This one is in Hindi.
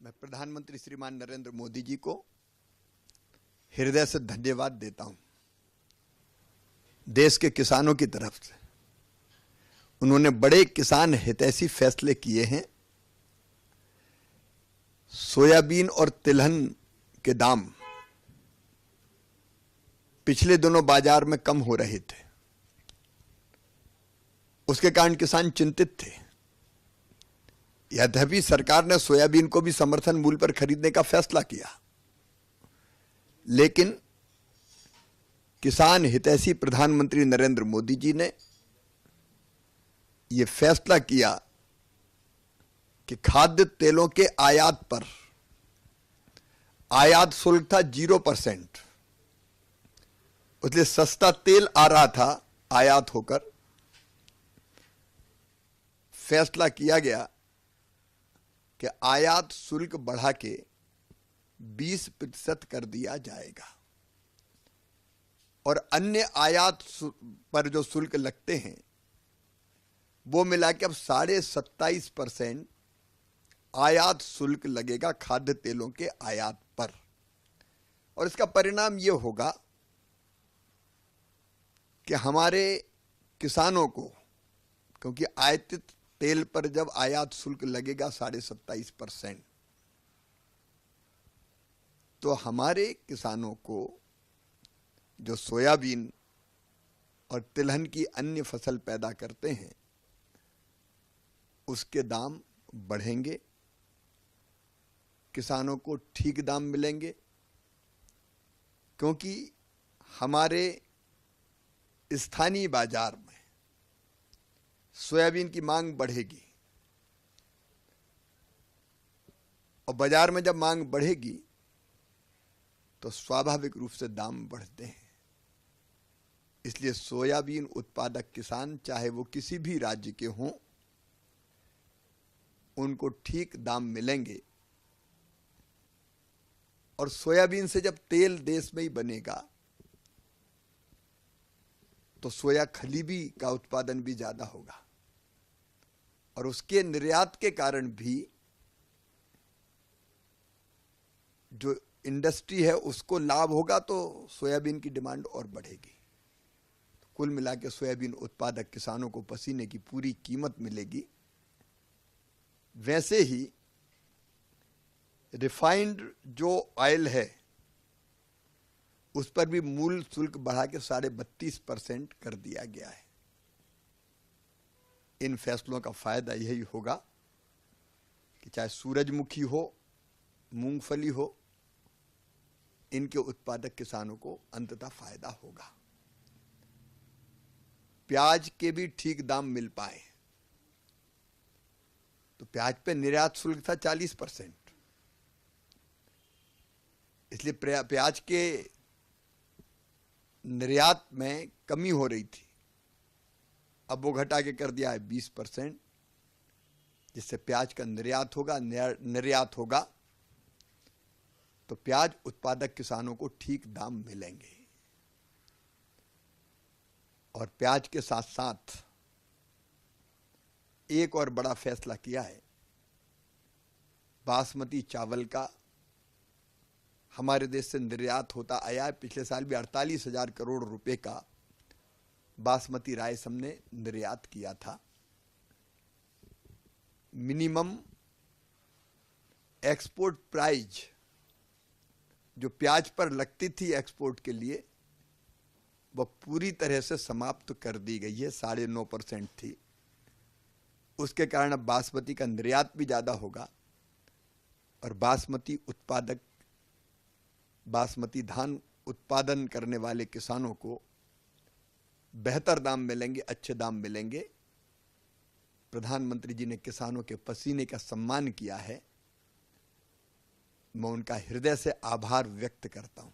मैं प्रधानमंत्री श्रीमान नरेंद्र मोदी जी को हृदय से धन्यवाद देता हूं। देश के किसानों की तरफ से उन्होंने बड़े किसान हितैषी फैसले किए हैं। सोयाबीन और तिलहन के दाम पिछले दिनों बाजार में कम हो रहे थे, उसके कारण किसान चिंतित थे। यद्यपि सरकार ने सोयाबीन को भी समर्थन मूल्य पर खरीदने का फैसला किया, लेकिन किसान हितैषी प्रधानमंत्री नरेंद्र मोदी जी ने यह फैसला किया कि खाद्य तेलों के आयात पर आयात शुल्क था 0%, इसलिए सस्ता तेल आ रहा था आयात होकर। फैसला किया गया कि आयात शुल्क बढ़ा के 20% कर दिया जाएगा और अन्य आयात पर जो शुल्क लगते हैं वो मिला के अब 27.5% आयात शुल्क लगेगा खाद्य तेलों के आयात पर। और इसका परिणाम ये होगा कि हमारे किसानों को, क्योंकि आयातित तेल पर जब आयात शुल्क लगेगा 27.5%, तो हमारे किसानों को जो सोयाबीन और तिलहन की अन्य फसल पैदा करते हैं उसके दाम बढ़ेंगे, किसानों को ठीक दाम मिलेंगे, क्योंकि हमारे स्थानीय बाजार में सोयाबीन की मांग बढ़ेगी और बाजार में जब मांग बढ़ेगी तो स्वाभाविक रूप से दाम बढ़ते हैं। इसलिए सोयाबीन उत्पादक किसान चाहे वो किसी भी राज्य के हों, उनको ठीक दाम मिलेंगे। और सोयाबीन से जब तेल देश में ही बनेगा तो सोया खलीबी का उत्पादन भी ज्यादा होगा और उसके निर्यात के कारण भी जो इंडस्ट्री है उसको लाभ होगा, तो सोयाबीन की डिमांड और बढ़ेगी। कुल मिला के सोयाबीन उत्पादक किसानों को पसीने की पूरी कीमत मिलेगी। वैसे ही रिफाइंड जो ऑयल है उस पर भी मूल शुल्क बढ़ा के 32.5% कर दिया गया है। इन फैसलों का फायदा यही होगा कि चाहे सूरजमुखी हो, मूंगफली हो, इनके उत्पादक किसानों को अंततः फायदा होगा। प्याज के भी ठीक दाम मिल पाए, तो प्याज पे निर्यात शुल्क था 40%, इसलिए प्याज के निर्यात में कमी हो रही थी, अब वो घटा के कर दिया है 20%, जिससे प्याज का निर्यात होगा तो प्याज उत्पादक किसानों को ठीक दाम मिलेंगे। और प्याज के साथ साथ एक और बड़ा फैसला किया है, बासमती चावल का हमारे देश से निर्यात होता आया है। पिछले साल भी 48,000 करोड़ रुपए का बासमती राइस हमने निर्यात किया था। मिनिमम एक्सपोर्ट प्राइस जो प्याज पर लगती थी एक्सपोर्ट के लिए, वह पूरी तरह से समाप्त कर दी गई है। 9.5% थी, उसके कारण अब बासमती का निर्यात भी ज्यादा होगा और बासमती धान उत्पादन करने वाले किसानों को बेहतर दाम मिलेंगे, अच्छे दाम मिलेंगे। प्रधानमंत्री जी ने किसानों के पसीने का सम्मान किया है, मैं उनका हृदय से आभार व्यक्त करता हूं।